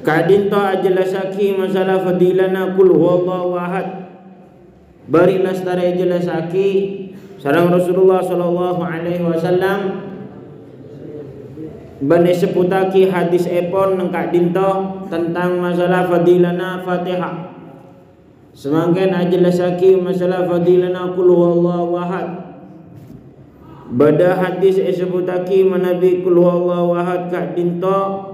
kadinto ajelasaki masalah fadilana kul huwallahu ahad. Bari lastare ajelasaki sareng Rasulullah sallallahu alaihi wasallam bani seputaki hadis epon nang kadinto tentang masalah fadilana Fatihah. Semangken ajelasaki masalah fadilana kul huwallahu ahad. Bada hadis sebutaki manabi kul huwallahu ahad kadinto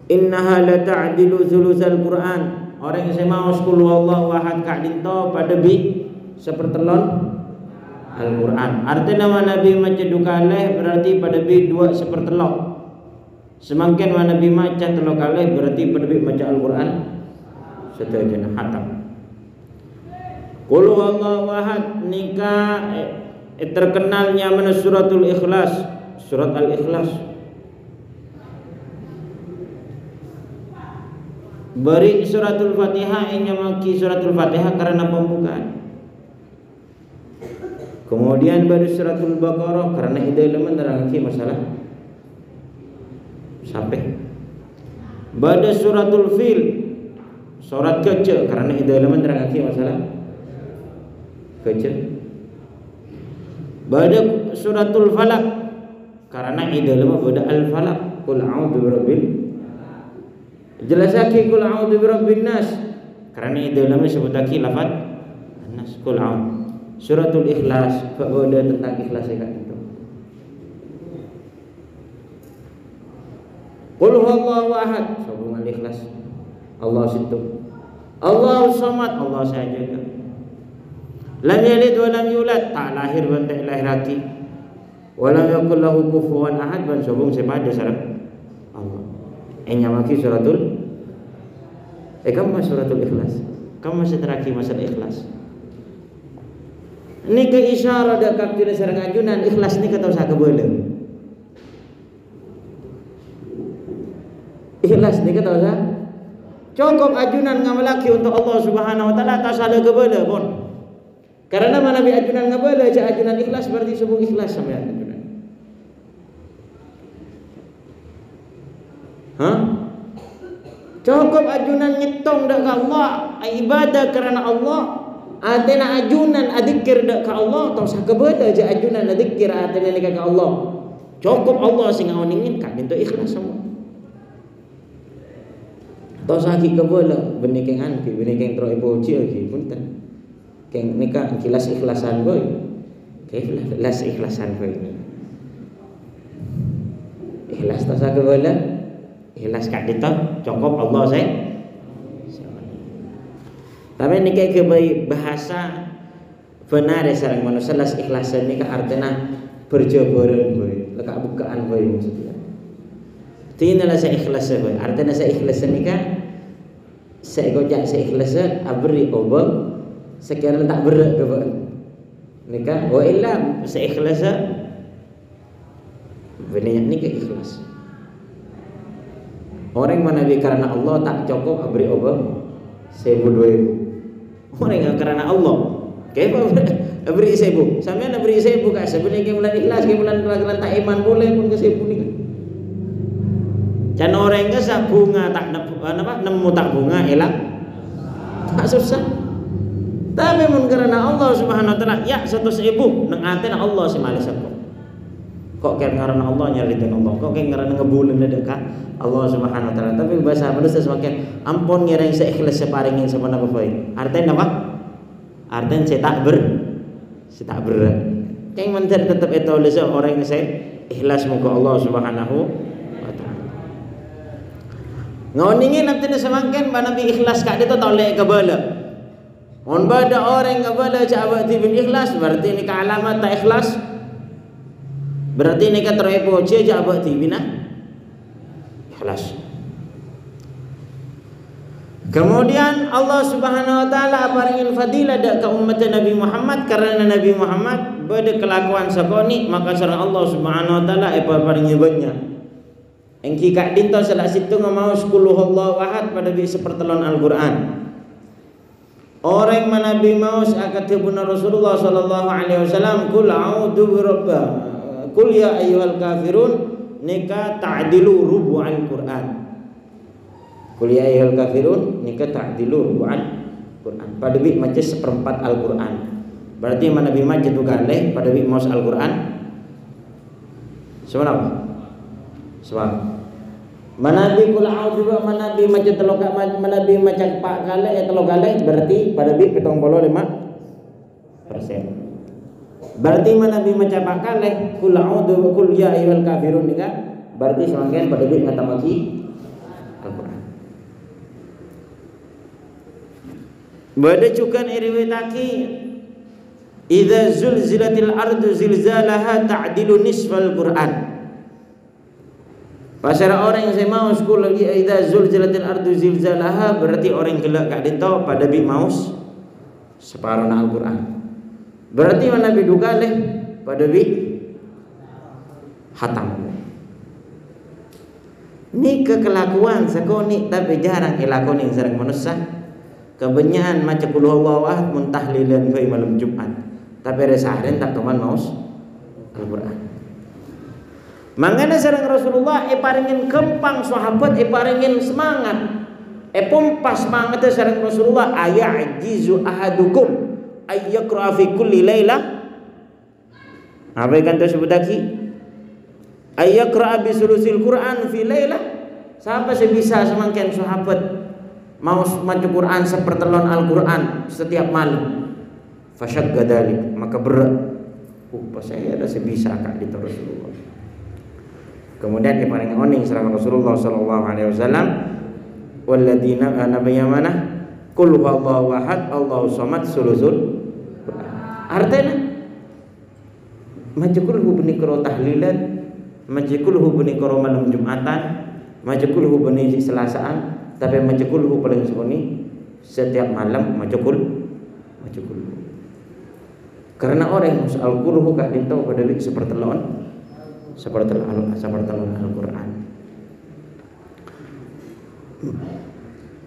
innaha la ta'dilu thulutsal Qur'an. Orang yang mau kul huwallahu ahad kadinto pada bi sepertelon Al-Quran. Artinya Nabi maca dukaleh berarti pada bi 2/3. Semakin Nabi maca telo kaleh berarti pada bi maca Al-Quran setengah hatam. Qul huwallahu ahad nikah terkenalnya mana suratul Ikhlas, surat Al-Ikhlas. Beri suratul Fatihah yang nyamaki suratul Fatihah karena pembukaan. Kemudian baru suratul Baqarah karena ide menerangkan masalah sampai. Pada suratul Fil surat kecil karena ide menerangkan masalah kecil. Pada suratul Falaq karena ide pada al-Falaq qul a'udzu birabbil jelasaki qul a'udzu birabbin nas karena ide sebutaki lafaz nas qul a'udzu. Suratul Ikhlas pada tentang ikhlas saya kata itu. Qul huwallahu ahad sambungan ikhlas. Allah situ. Allahu samad Allah saja. Lam yalid wa lam yulad tak lahir dan tak lahirati. Wa lam yakul lahu kufuwan ahad ban sambung sepada sareng Allah. Nyamaki suratul kamu suratul Ikhlas. Kamu masih terakhir masalah ikhlas. Ini ke isyarat dak kaktina sareng ajunan ikhlas ni kata usaha kebeuleuh. Ikhlas ni kata usaha cukup ajunan ngamalaki untuk Allah Subhanahu wa taala tak salah kebeuleuh pun. Karena mana bi ajunan ngabeuleuh ca ajunan ikhlas berarti sebut ikhlas sampean ajunan. Cukup ajunan nyetong dak ka Allah, ibadah karena Allah. Atena ajunan adzikir dak ka Allah tong sakebeuda je ajunan adzikir atena ni ka Allah. Cukup Allah sing ngaoningin ka bintu ikhlas semua. Tong saki kebeula benikeng ki benikeng tro ipoci ki punten. Keng nika ikhlas ikhlasan boy. Ikhlas ikhlasan boy. Ikhlas ta sakebeuda ikhlas ka dito cukup Allah saya. Tapi ini kayak bahasa benar sareng manusia las ikhlasan ini ka artinya berjabaran boy, leka bukaan boy maksudnya. Tinalah saya ikhlas boy, artinya saya ikhlas ini ka saya gojak saya ikhlas abri obol sekarang tak berat ke boy. Nika wa illa saya ikhlas benar ni ka ikhlas. Orang mana bi karena Allah tak cukup abri obol 1,000-2,000. Orang yang karena Allah. Kenapa beri 1,000? Sampean beri 1,000 kak sebenarnya bulan ikhlas, bulan tak iman boleh pun ke 1,000 ni. Can orang ke sak bunga tak nemu tak bunga elak. Tak susah. Tapi mun karena Allah Subhanahu wa taala ya 100,000 nang atena Allah si malis aku. Kok karena Allah nyaritin Allah, kok karena ngebulan dekat Allah Subhanahu wa taala. Tapi bahasa manusia semakin ampun ngira yang seikhlas separingin sama apa baik. Artinya apa? Artinya saya tak berat. Yang mencer tetap itu oleh orang yang saya ikhlas muka Allah Subhanahu wa taala. Ngoningin artinya semakin Nabi ikhlas kak dia tu tak boleh kebeula. On bada orang kebeula cak bin ikhlas berarti ini alamat tak ikhlas. Berarti ini kan terepo aja abah tibina ikhlas. Kemudian Allah Subhanahu wa taala paringin fadilah dak ka umat Nabi Muhammad karena Nabi Muhammad bade kelakuan sakoni maka sareng Allah Subhanahu wa taala paringin banyak. Engki kak dinto salah situ ngomau 10 Allah ahad pada bi sepertelon Al-Qur'an. Orang mana Nabi maus akatibuna Rasulullah sallallahu alaihi wasallam qul a'udzu birabba qul ya ayyuhal kafirun nika ta'dilu rubu'al Qur'an. Qul ya ayyuhal kafirun nika ta'dilu rubu'an Quran. Pada bi maca seperempat Al-Quran. Berarti mana bi maca tu galeh pada bi maus Al-Quran. Sebenarnya sebab mana bi kul a'udzu wa mana bi maca telo mana bi maca pak galeh telo galeh berarti pada bi 75%. Berarti mana bi maca pak galeh kul a'udzu wa kul ya ayyuhal kafirun nika berarti semangken pada bi ngatamaki Al-Quran. Bada cukan riwayataki idza zulzilatil ardu zilzalaha ta'dilu nisfal Qur'an. Pasal orang yang saya mau sekolah lagi idza zulzilatil ardu zilzalaha berarti orang gelak gak dito pada bi maus separuh Al-Qur'an. Berarti mana bi duka leh pada bi hatam. Ni kekelakuan sakoni tapi jarang ilakoni sareng manusia. Kebanyakan macam qul huwallahu ahad muntahlilan fi malam Jumat. Tapi resahden tak teman maus Al-Qur'an. Mangana sareng Rasulullah paringin kempang sahabat paringin semangat. Pompas semangat sareng Rasulullah ayajizu ahadukum ayyaqra fi kulli lailah. Apa kan tu sebut lagi? Ayyaqra bi sulusil Qur'an fi lailah. Siapa sebisa semangken sahabat mau maca Quran sepertelon Al-Quran setiap malam. Fasyagga dalik, maka berat. Pas saya ada sebisa kak di Rasulullah. Kemudian yang paling oning serang Rasulullah sallallahu alaihi wasallam walladzina nabiyya mana qul huwallahu ahad Allahu samad sulusul Quran. Artinya maca kul hubni karo tahlilan, maca kul hubni karo malam Jumatan, maca kul hubni Selasaan. Tapi macakul paling sukoni setiap malam macakul. Karena orang yang al-qur'u gak dintau pada bik sepertelon Al-Quran.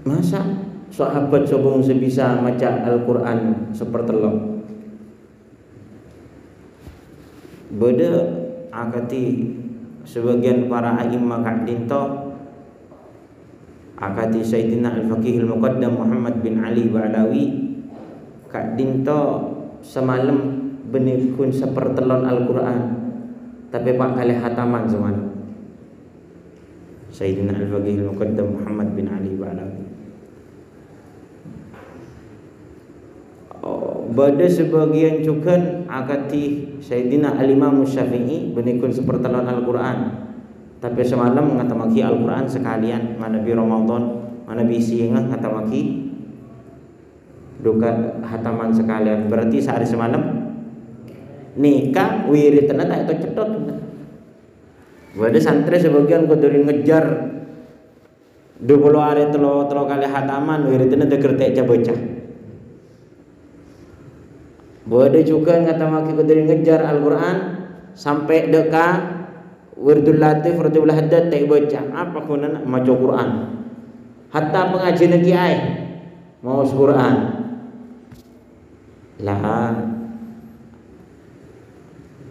Masa sahabat sobong sebisa maca Al-Quran sepertelon. Beda akati sebagian para a'imah gak dintau akati Sayyidina Al-Faqih Al-Muqaddam Muhammad bin Ali Ba'lawi kak dinto semalam benikun sepertelon Al-Quran tapi pak kali hataman semalam. Sayyidina Al-Faqih Al-Muqaddam Muhammad bin Ali Ba'lawi. Bada sebagian cukan akati Sayyidina Al-Imam Syafi'i benikun sepertelon Al-Quran tapi semalam mengatamaki Al-Quran sekalian mana bi Ramadan mana bi siang ngatamaki duka hataman sekalian. Berarti sehari semalam nikah wiridna tak itu cetot. Bade santri sebagian kudurin ngejar 20 hari telo kali hataman wiridna degertek baca. Bade juga ngatamaki kudurin ngejar Al-Quran sampai deka Wirdul Latif, Wirdul Haddad tak baca. Apa kunana maca Quran. Hatta pengajian kiai mau Quran. Lah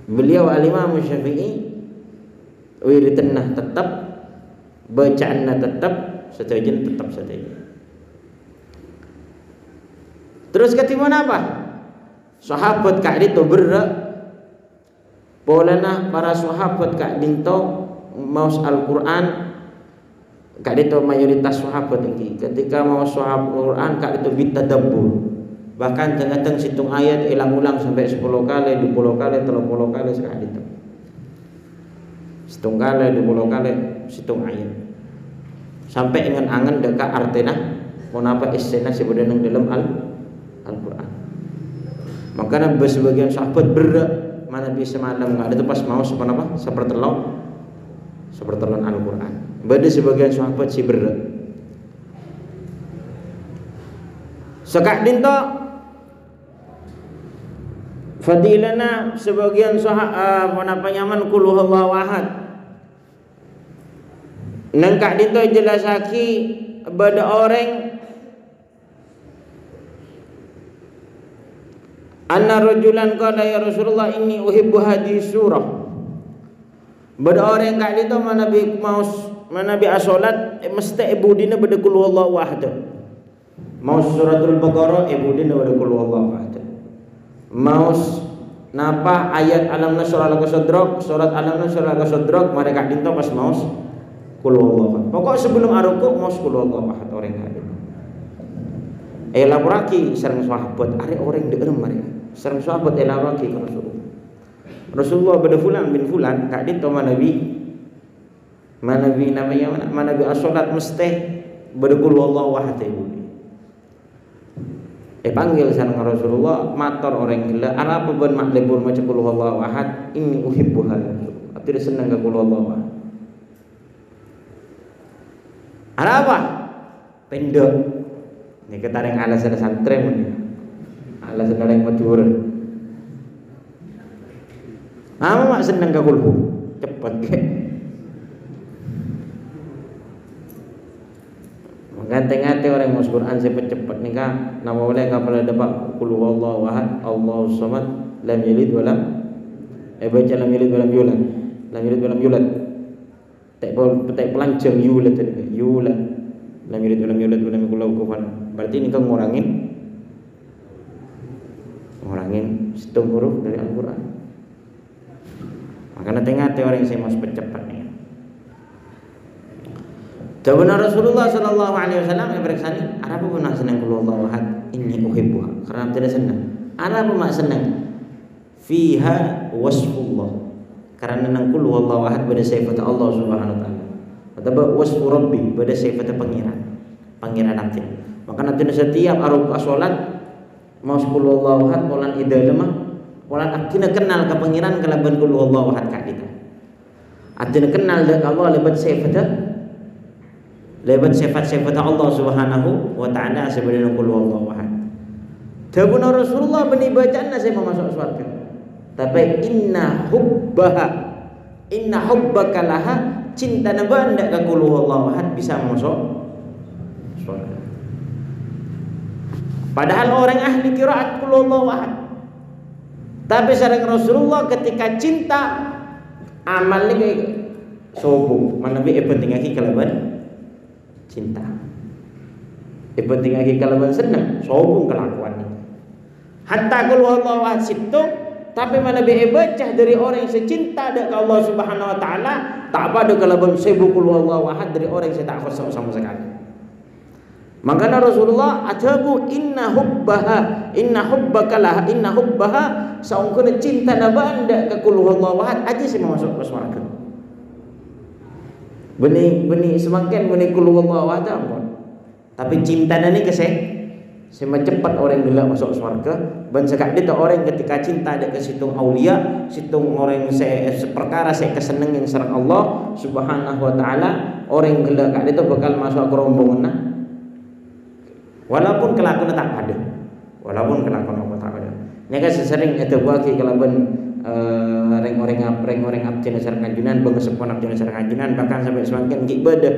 beliau Al-Imam Syafi'i wiridna tetap bacaanna tetap setuju tetap setuju. Terus ketimana apa? Sahabat kak itu berat polana para sahabat kak dinto maus Al-Quran kak dinto mayoritas sahabat ini ketika maus sahabat Al-Quran kak dinto bitadabbur bahkan tengah-tengah situng ayat ulang sampai 10 kali 20 kali 30 kali sekali itu situng kali 20 kali situng ayat sampai dengan angan dekat artinya kenapa istilah sebenarnya dalam Al-Quran. Makanya sebagian sahabat berat mana bisa malam nggak ada tuh pas mau sepertelon Al-Quran. Beda sebagian sahabat si berat. Sekak dinto fadilana sebagian sahabat apa nyaman qul huwallahu ahad. Nengkak dinto jelasaki beda orang anna rajulan qala ya Rasulullah inni uhibbu hadhihi surah. Bada orang kak itu mana bi mau mana bi asolat mesti ibu dina beda kul huwallahu ahad. Mau suratul Baqarah ibu dina beda kul huwallahu ahad. Mau napa ayat alam nasrah laka sadrak, surat alam nasrah laka sadrak mereka dinto pas mau kul huwallahu ahad. Pokok sebelum arukuk mau kul huwallahu ahad orang hadis. Laporaki sareng sahabat are orang deureum mari. Sareng sahabat laporaki ka Rasulullah. Rasulullah beda fulan bin fulan kak dinto manabi namanya manabi as-salat mesti beda kul huwallahu ahad ibu. Panggil sareng Rasulullah matur orang gila apa ben mak lebur maca kul huwallahu ahad inni uhibbuha. Ati seneng ka kul huwallahu ahad. Apa? Pendek. Ini ketareng alasan santri mun. Alasan orang matur. Mak seneng ka kulhu. Cepet ke. Ngate-ngate orang mau Quran cepet-cepet nikah. Nama boleh kapal dapat qul huwallahu ahad, Allahus samad, lam yalid wa lam baca lam yalid wa lam yulad. Lam yalid wa lam yulad. Tak pelancong yulad tadi. Yulad. Lam yalid wa lam yulad wa lam yakul lahu kufuwan. Berarti ini kan ngurangin setengah huruf dari Al-Qur'an. Makanya tengah-tengah orang yang saya mau cepat nih. Jawabna Rasulullah sallallahu alaihi wasallam yang berkesan, "Apa pun nak senang qul huwallahu ahad, inni uhibbuha." Karena tidak senang. Apa mak senang? Fiha wasfullah. Karena nang qul huwallahu ahad pada sifat Allah Subhanahu wa taala. Atau wasfu rabbi pada sifat pangeran nanti. Maka nanti setiap aruk salat mau qul huwallahu ahad polan ida lemah, polan akina kenal ka pangeran kalaban qul huwallahu ahad ka kita. Adina kenal dak Allah lebat sifat-sifat Allah Subhanahu wa taala sebenarnya qul huwallahu ahad. Tabuna Rasulullah bani bacaan saya mau masuk surga. Tapi inna hubbaka laha cinta naba ndak ka qul huwallahu ahad bisa masuk surga. Padahal orang ahli qiraat qul huwallahu ahad. Tapi sareng Rasulullah ketika cinta amalnya kayak sombong. Mana bi penting lagi kalaban cinta. Penting lagi kalaban senang, sombong kelakuan. Hatta qul huwallahu ahad situ, tapi mana be bacah dari orang yang secinta dengan Allah Subhanahu wa taala, tak pada kalaban sibuk qul huwallahu ahad dari orang yang tak khusuk sama sekali. Makanya Rasulullah ajabu inna hubbaka laha inna hubbaha saungkeun cinta nabanda ka qul huwallahu ahad aja sih masuk ke surga. Benih semakin benih qul huwallahu ahad ampun. Tapi cinta nani ke sema cepat orang gila masuk surga. Ben sekak dia orang ketika cinta ada ke situng aulia, situng orang seperkara saya kesenengin sareng Allah Subhanahu wa taala, orang gila kak dia bakal masuk ke rombongan. Walaupun kelakuan tak ada. Ini kan sesering itu bagi kelaban orang abdi sareng kajunan bengesepon abdi sareng kajunan bahkan sampai semakin ibadah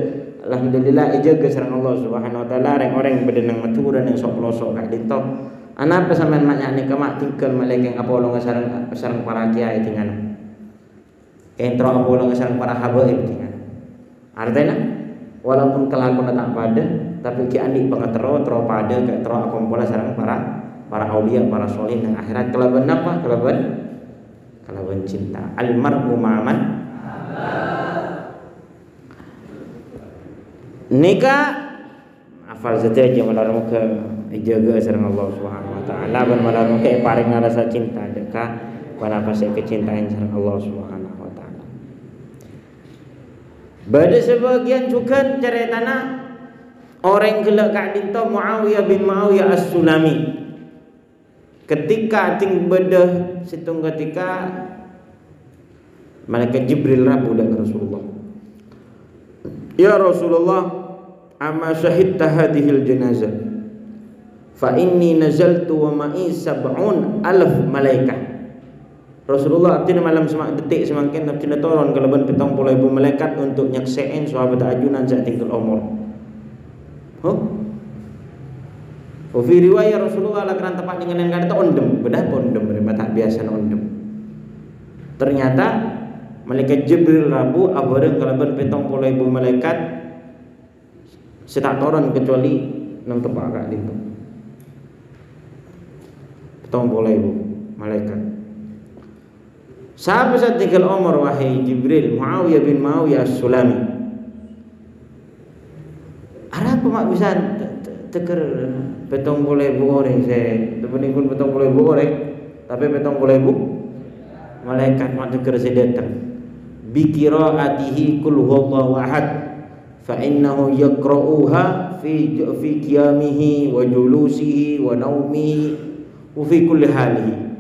alhamdulillah jaga sareng Allah Subhanahu wa taala orang bedenang maturan yang sok pelosok kak dito anapa sampean maknya ni kemak tinggal malaikat apolo sareng para kiai tingan entro apolo sareng para habaib tingan artinya walaupun kelakuan tak pada tapi ki andi pengatero tro pada ke tro akompola sareng para aulia para solih nang akhirat kelaban apa kalaban cinta almar'u ma'aman nikah hafal saja aja malam muka jaga sareng Allah Subhanahu wa taala ban malam muka paring rasa cinta deka wana pas kecintaan sareng Allah Subhanahu wa taala. Bada sebagian juga ceritana orang gelak kak dinto Muawiyah bin Muawiyah As-Sulami ketika ting bedah situng ketika malaikat Jibril rabu dan Rasulullah, ya Rasulullah, amma syahidta hadhil janazah fa inni nazaltu wa ma'i sab'un alaf malaikah. Rasulullah abdina malam semak detik semakin abdina turun kalaban 70.000 malaikat untuk nyaksein sahabat ajunan saat tinggal umur. Fi riwayat Rasulullah lakaran tempat dengan yang kata ondem, bedah ondem bermata biasa ondem. Ternyata malaikat Jibril rabu abareng kalaban 70.000 malaikat setak turun kecuali nang tepak kak dinto 70.000 malaikat. Sahabat saat tinggal Umar wahai Jibril, Muawiyah bin Muawiyah As-Sulami. Arab mak bisa teker 70.000 orang saya, tebening pun 70.000 orang, tapi 70.000 malaikat mak teker saya datang. Bi qiraatihi qul huwallahu ahad, fa innahu yaqra'uha fi qiyamihi wa julusihi wa naumihi wa fi kulli halihi.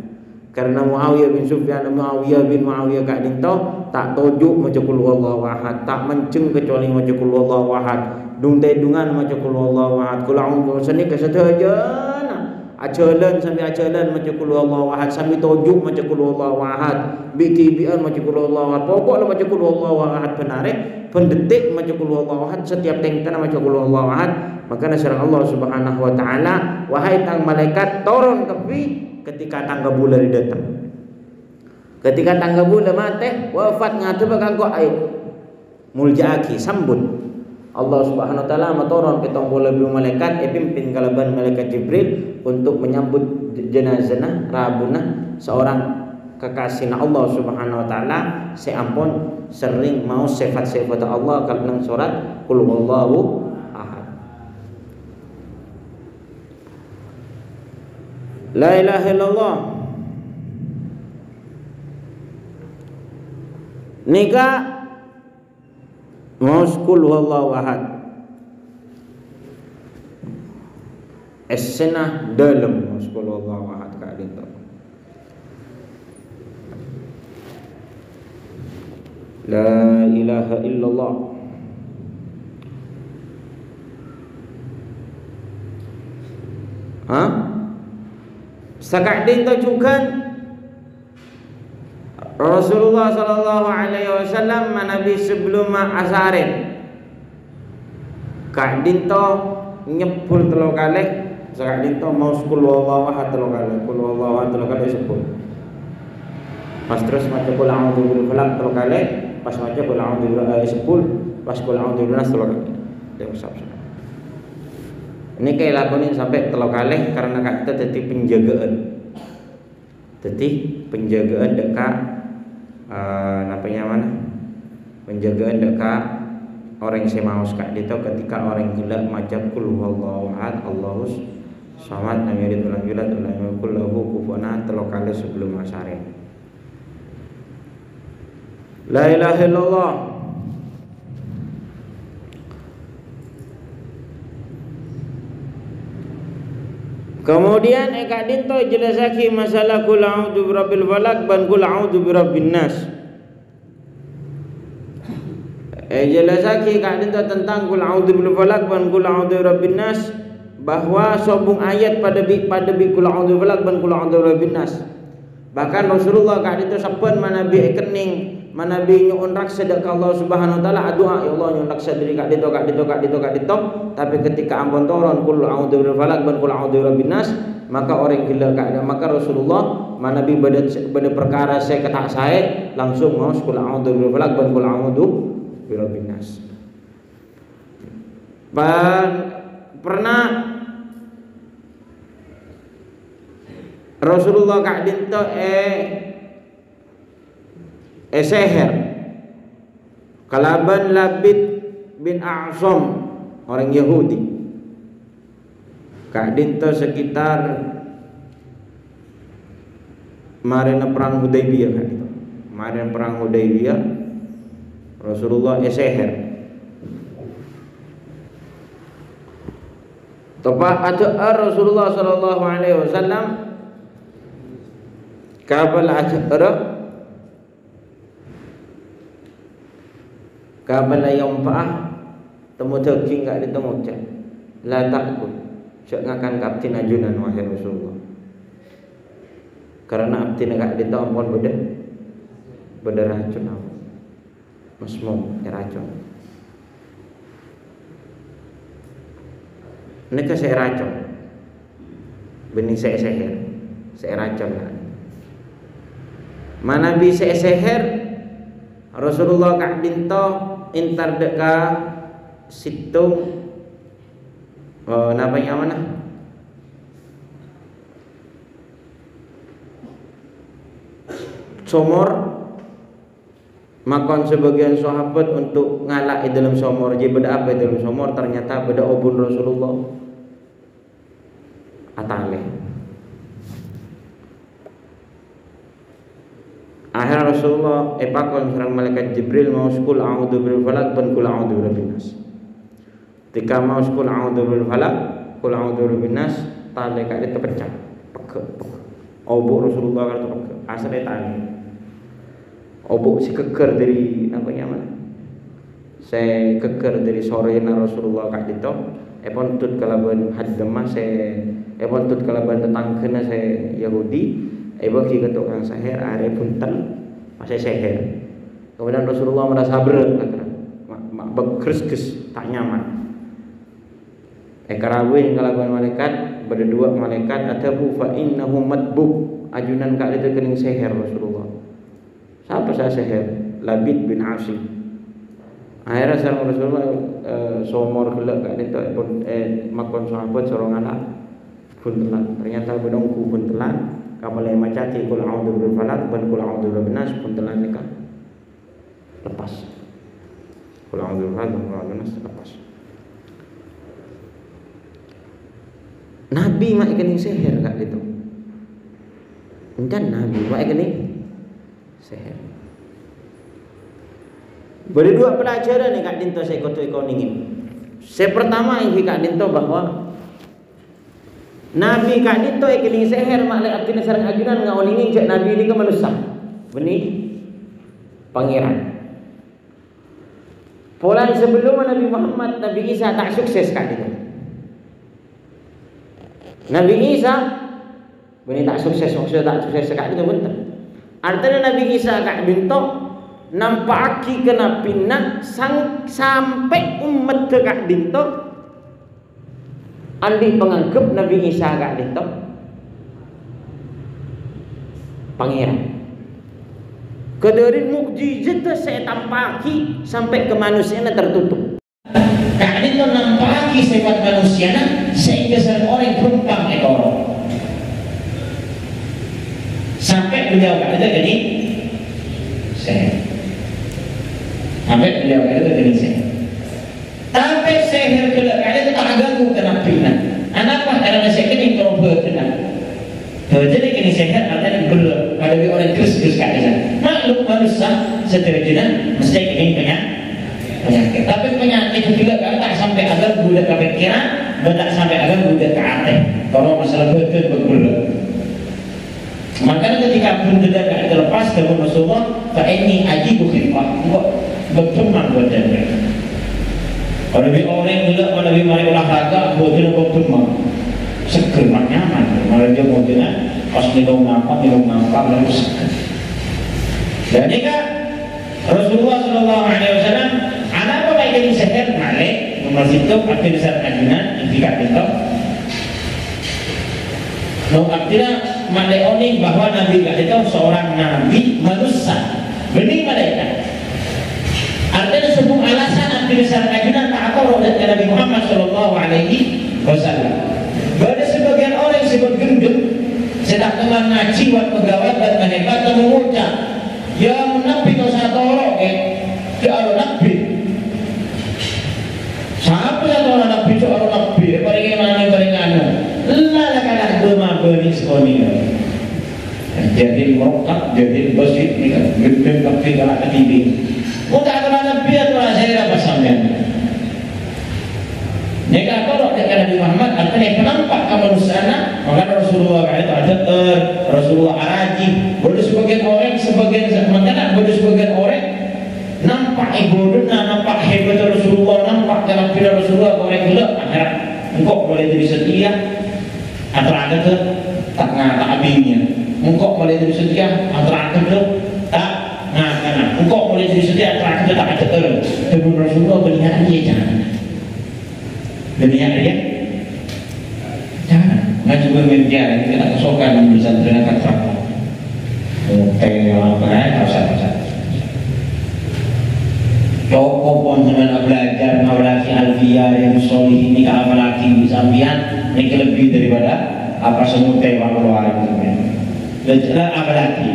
Karena Muawiyah bin Sufyan, Muawiyah bin Muawiyah kak dinto tak tojuk macam qul huwallahu ahad, tak menceng kecuali macam qul huwallahu ahad, dung tedungan macam qul huwallahu ahad, qul a'udzu sani ke satajana ajalan sampai ajalan macam qul huwallahu ahad, sampai tojuk macam qul huwallahu ahad, bikibian macam qul huwallahu ahad, pokoklah macam qul huwallahu ahad penare pendetik macam qul huwallahu ahad, setiap tengkana macam qul huwallahu ahad. Maka nasrah Allah Subhanahu wa taala, wahai tang malaikat turun tepi ketika tangga bulan datang. Ketika tangga bulan mati wafat ngatu bakangko ayo muljaaki sambut Allah Subhanahu wa taala maturun 70.000 malaikat pimpin kalaban malaikat Jibril untuk menyambut jenazah rabuna seorang kekasih Allah Subhanahu wa taala. Seampun sering mau sifat-sifat Allah kalau surat qul huwallahu ahad. La ilaha illallah. Nika qul huwallahu ahad. Essenah dalam qul huwallahu ahad ka dinto. La ilaha illallah. Ha? Sakak dinto juga Rasulullah sallallahu alaihi wasallam manabi sebelum asarin kak dinto nyepul telo kali, sakak dinto mau qul huwallahu ahad telo kali, qul huwallahu ahad telo kali sepul. Pas terus maca qul a'udzu birabbil falaq telo kali, pas maca qul a'udzu birabbil sepul, pas qul a'udzu birabbin nas telo kali. Ini kayak lakonin sampai telo kali karena kita tadi penjagaan. Tadi penjagaan dekat napanya mana? Penjagaan dekat orang yang mau sekak itu ketika orang gila macam qul huwallahu ahad Allahus samad lam yalid walam yulad walam yakul lahu kufuwan ahad telo kali sebelum asyare. La ilaha illallah. Kemudian eka dinto jelasaki masalah qul a'udzu birabbil falaq dan qul a'udzu birabbin nas. Jelasaki eka dinto tentang qul a'udzu birabbil falaq dan qul a'udzu birabbin nas, bahwa sobung ayat pada qul a'udzu birabbil falaq dan qul a'udzu birabbin nas. Bahkan Rasulullah eka dinto saben manabi ekening manabi nyuun raksa dak Allah Subhanahu wa taala doa, ya Allah nyuun raksa diri kak dito. Tapi ketika ampun turun qul a'udzu birabbil falaq dan qul a'udzu birabbin nas, maka orang gila kak, maka Rasulullah manabi pada perkara saya kata saya langsung mau qul a'udzu birabbil falaq dan qul a'udzu birabbin nas. Pernah Rasulullah kak dinto seher kalaban Labid bin A'sam orang Yahudi kak dinto sekitar marina perang Hudaybiyah kak dinto. Marina perang Hudaybiyah Rasulullah seher tepat ada Rasulullah sallallahu alaihi wasallam kabel ada kabala yang pa'ah temu daging gak ditemu cak la takut cak ngakan kapten ajunan wahai Rasulullah, karena abdi gak ditemu pun beda racun apa masmum racun ini ke saya racun benih saya racun lah mana bisa seher Rasulullah kak dinto intar deka situng namanya mana? Somor makan sebagian sahabat untuk ngalak di dalam somor. Jadi beda apa di dalam somor? Ternyata beda obun Rasulullah atale. Akhirnya Rasulullah pakon serang malaikat Jibril mau sekul a'udzu bil falaq dan kul a'udzu birabbin nas. Ketika mau sekul a'udzu bil falaq, kul a'udzu birabbin nas, tali kak terpecah. Peke. Obok Rasulullah kata peke. Asale tali. Obok si keker dari namanya mana? Saya keker dari sore na Rasulullah kak dito. Pontut kalaban haddamah saya pontut kalaban tetangkena saya Yahudi. Bagi ketukang seher are punten masih seher. Kemudian Rasulullah merasa berat kata bekres-kes tak nyaman. Karawin kalaban malaikat berdua malaikat atabu fa innahu madbuk ajunan kak itu kening seher Rasulullah. Siapa saya seher? Labid bin Asim. Akhirnya sareng Rasulullah somor gelak kak itu makon sahabat sorong anak pun telan. Ternyata bedongku pun telan. Kapal yang macati kul a'udzu bil falaq dan kul a'udzu birabbin nas pun telah nikah lepas. Kul a'udzu bil falaq dan kul a'udzu birabbin nas lepas. Nabi mak kening seher kak gitu. Dan Nabi mak kening seher. Berdua pelajaran nih kak dinto saya koto ikoningin. Saya pertama yang kak dinto bahwa Nabi kak dito kening seher maklek abdina sareng ajunan ngaulingin cak Nabi ini ke manusia. Benih pangeran. Pola sebelum Nabi Muhammad, Nabi Isa tak sukses kak dito. Nabi Isa benih tak sukses, maksudnya tak sukses kak dito bentar. Artinya Nabi Isa kak dito nampaki kena pinang sampai umat ke kak dito andi penganggap Nabi Isa kak dito pangeran. Kedarin mukjizat saya tampaki sampai ke manusianya tertutup. Kak dito nampaki sifat manusianya sehingga serang orang penumpang ekoro. Sampai beliau kak dito jadi seher. Sampai beliau kak dito jadi seher. Tapi seher kelak kali itu tak ganggu kena pina. Kenapa? Karena saya kening kalau berkena. Jadi kini seher artinya belum. Kalau di orang terus kali sana. Makhluk manusia sederhana mesti kening penyakit. Tapi penyakit itu juga kan tak sampai agar budak ke pikiran, tak sampai agar budak ke hati. Kalau masalah betul. Makanya ketika benda tak terlepas dari Rasulullah, tak ini aji bukhifah. Enggak berteman badannya. Kalau lebih orang juga, kalau lebih mari olahraga, buatnya kok demam, seger, nyaman. Malah dia buatnya pas minum ngapa, lalu seger. Dan ini kan Rasulullah Shallallahu Alaihi Wasallam, anak apa baik ini seger, malik, nomor itu, artinya besar kajian, indikat itu. Artinya malik oni bahwa Nabi itu seorang Nabi manusia, benih malaikat. Artinya sebuah alasan ambil besar kajian tak apa dari Nabi Muhammad Shallallahu Alaihi Wasallam. Ada sebagian orang yang sebut gendut, sedang tengah ngaji, buat pegawai dan mehebat dan mengucap, ya menabi kau satu orang, dia orang nabi. Siapa yang orang nabi? Itu orang nabi. Paling anu. Lala kalah dema beri sekoni. Jadi merokak, jadi bersih, gendut tapi kalah ketibi. Muka kalau Nabi atau saya apa sampean? Jika kalau dekat Nabi Muhammad artinya penampak kemanusiaan, maka Rasulullah itu ada Rasulullah araji. Boleh sebagian orang makanya boleh sebagian orang nampak ibadahnya, nampak hebat Rasulullah, nampak dalam film Rasulullah orang gila. Akhirat engkau boleh jadi setia atau ada tu tak ngata abingnya. Engkau boleh jadi setia atau ada tu tak karena engkau boleh jadi setia terakhir tak ada Nabi Rasulullah berniat dia jangan nggak juga media ini kita kesokan bisa ternyata terang apa kau usah Cukup pun sebenarnya belajar ngawalaki alfiah yang solih ini apalagi sambian ini lebih daripada apa semua tema keluar itu belajar apalagi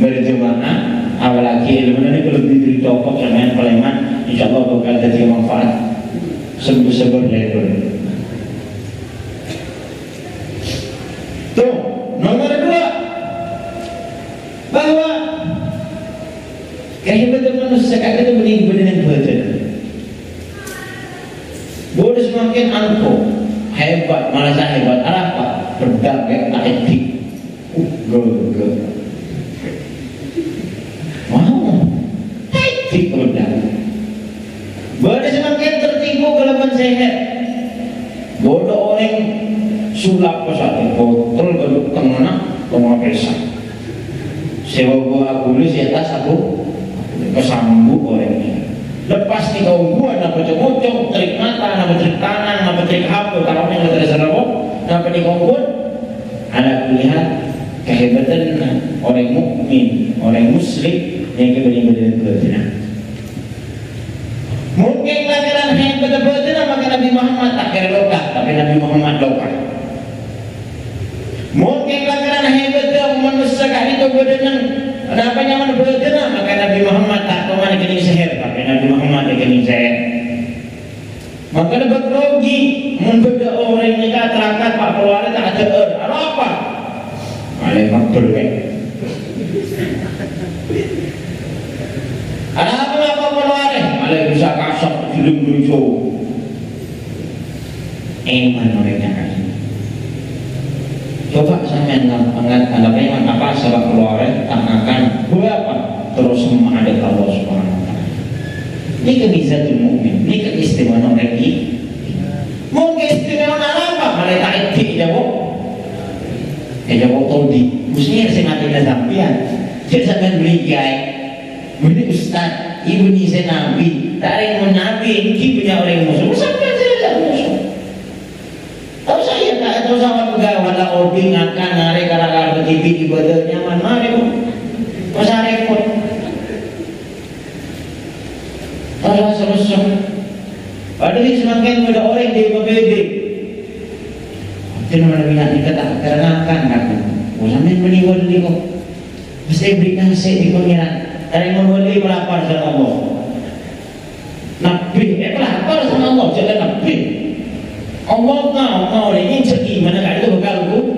berjemaah apalagi ilmu ini lebih dari cukup sebenarnya peleman insyaallah bakal jadi manfaat sebesar level. Tuh nomor 2 bahwa kehebatan manusia itu benar-benar badan. Boleh semakin angkuh, hebat, merasa hebat. Apa? Pedang kayak etik. Mau etik pedang. Boleh semakin tertipu kelebihan sehat. Bodoh orang sulap pesat botol baru tengah tengah pesan. Sewa gua kulis di atas aku kesambut orangnya. Lepas di kaum gua nak bocok-bocok, trik mata, nak trik kanan, nak trik apa, kalau yang ada serabot, nak di kaum gua, anak lihat kehebatan orang mukmin, orang muslim yang benar-benar berzina. Mungkin lakaran yang benar-benar maka Nabi Muhammad tak kira lokah, tapi Nabi Muhammad lokah. Mungkin lakaran yang betul manusia kali itu benar. Kenapa nyaman berzina? Maka Nabi Muhammad tak tahu mana kini seher, tapi Nabi Muhammad kini seher. Maka dapat rugi, membeda orang yang tak terakat pak keluarga tak ada apa? Malay makbul kan? Ada apa keluarga? Malay bisa kasar film lucu. Eman orangnya kan? Coba saya anggapnya apa sebab keluarga tak akan berapa terus menghadap Allah Subhanahu Wa Taala. Ini kemizatul mukmin, ini keistimewaan orang ini. Mungkin istimewa apa? Malah tak etik jawab. Jawab tadi. Mestinya saya mati dah sampian. Saya sampai beli kiai, beli ustaz, ibu ni saya nabi, tak ada yang nabi, ini punya orang musuh. Sampai saya tak musuh. Tahu saya tak tahu sama pegawai lah ording akan nari gara-gara TV ibadah nyaman mari pun masa repot. Kalau selesai, padahal semakin muda orang dia berbeda. Jangan minat kita tak karena kan. Sampai meninggal di kok. Mesti beri nasihat di pengiran. Dari menwali melapar sama Allah. Nabi melapar sama Allah jangan nabi. Allah tahu ini segi mana kan itu bekalku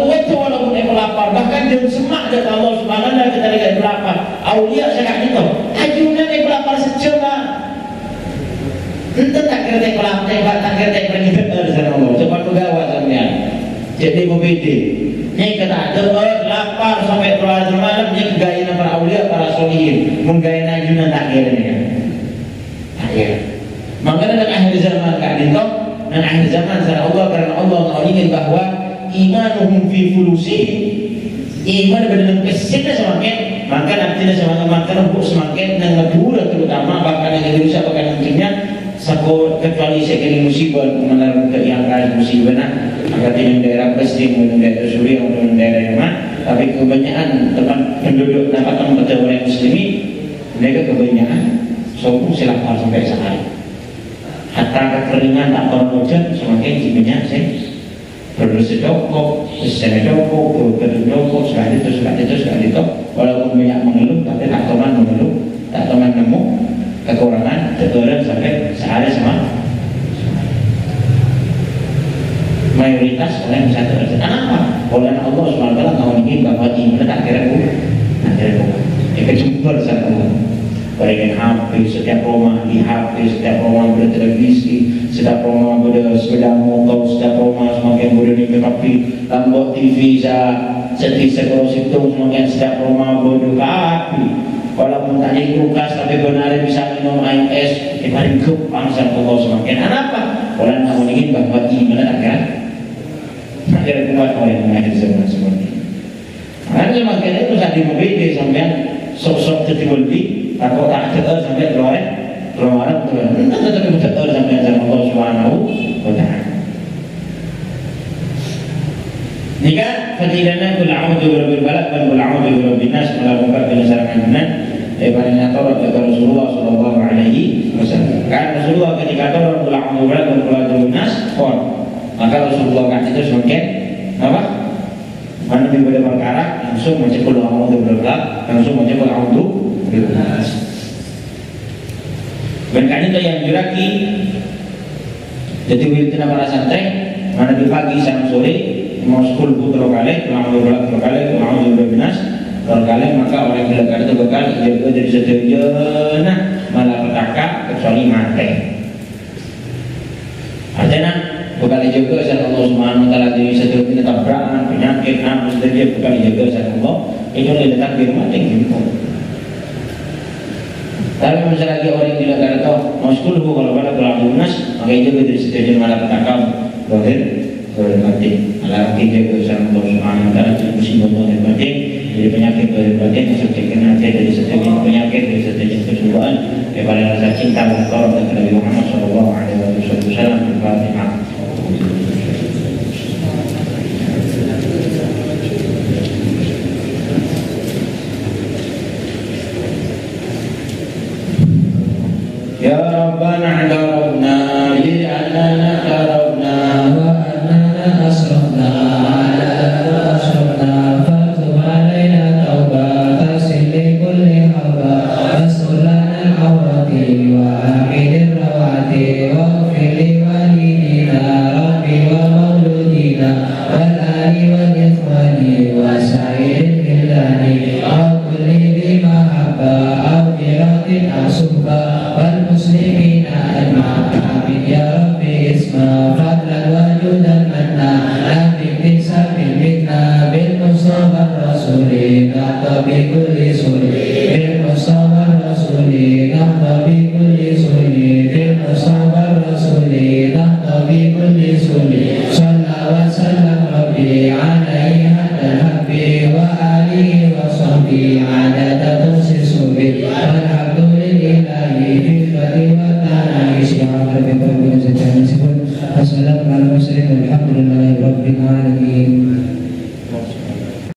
itu walaupun dia melapar bahkan dia semak dari Allah Subhanahu Wa Taala kita lihat melapar aulia sekarang itu ajunan dia melapar sejauh itu tak kira dia melapar tak kira dia pergi betul sama Allah cepat pegawai sampai jadi membeda ini kata ada lapar sampai keluar malam ini gaya para aulia para solihin menggaya ajunan tak kira ni kan tak kira maka dalam akhir zaman kan itu dan akhir zaman secara Allah karena Allah ingin bahwa imanuhum fi fulusihim iman dalam kesehatan semakin maka nantinya semakin semakin dan madura terutama bahkan yang Indonesia bahkan nantinya sako kecuali sekali musibah menaruh ke yang lain musibah agar di daerah Palestina di daerah Suriah atau di daerah Yaman tapi kebanyakan tempat penduduk tempat orang muslimin mereka kebanyakan sokong silapar sampai sehari. Hatta kekeringan tak tahu hujan semakin banyak saya perlu sedokok, sedokok, berdokok, sekali itu walaupun banyak mengeluh tapi tak teman mengeluh, tak teman nemu kekurangan, teguran sampai sehari sama mayoritas orang bisa terjadi. Kenapa? Oleh Allah SWT tahu ini bahwa iman tak kira kejumpa sama Allah. Baik HP, setiap rumah di HP, setiap rumah bertelevisi, setiap rumah bersepeda motor, setiap rumah semakin berdiri tapi lambat TV setiap sekolah itu semakin setiap rumah berduka api. Walaupun tak ada kulkas tapi benar bisa minum air es, paling kepangsa Allah semakin. Kenapa? Oleh Allah ingin bahwa iman agar kuat oleh mengakhir zaman seperti ini. Karena semakin itu saat dimulai sampai sok-sok tertimbul takut tak tegur sampai keluar Tuhan. Entah tetapi tegur sampai sama Allah Subhanahu Wa Taala. Jika fadilana kul a'udzu birabbil falaq dan kul a'udzu birabbin nas melakukan penyesaran benar Ibaratnya torot dari Rasulullah Sallallahu Alaihi Wasallam. Kan Rasulullah ketika torot pulang umrah dan pulang lunas, maka Rasulullah kan itu semakin apa? Mana daripada perkara langsung macam pulang umrah langsung macam pulang umrah. Dan kan itu yang diraki. Jadi wiridnya para santri mana di pagi sampai sore mau sekolah putra kali, pulang umrah kali, pulang umrah lunas. Kali maka orang belajar itu bakal jaga dari sederhana malah petaka kecuali mati. Artinya bakal dijaga oleh Allah Subhanahu Wa Taala dari sederhana tabrakan penyakit nafsu dia bakal dijaga oleh Allah itu letak di rumah gitu. Tapi misalnya lagi orang yang belajar itu mau sekolah kalau pada pulang lunas maka jaga dari sederhana malah petaka lahir mati. Malah dijaga oleh Allah Subhanahu Wa Taala dari musibah dan mati. Dari penyakit dari batin, setiap hati dari setiap penyakit dari setiap kesembuhan kepada rasa cinta dan tolong dan Nabi Muhammad Sallallahu Alaihi Wasallam. Al-Fatihah. Ya Rabbana adarabna li annana tarabna wa annana asrafna ala asrafna Assalamualaikum warahmatullahi wabarakatuh.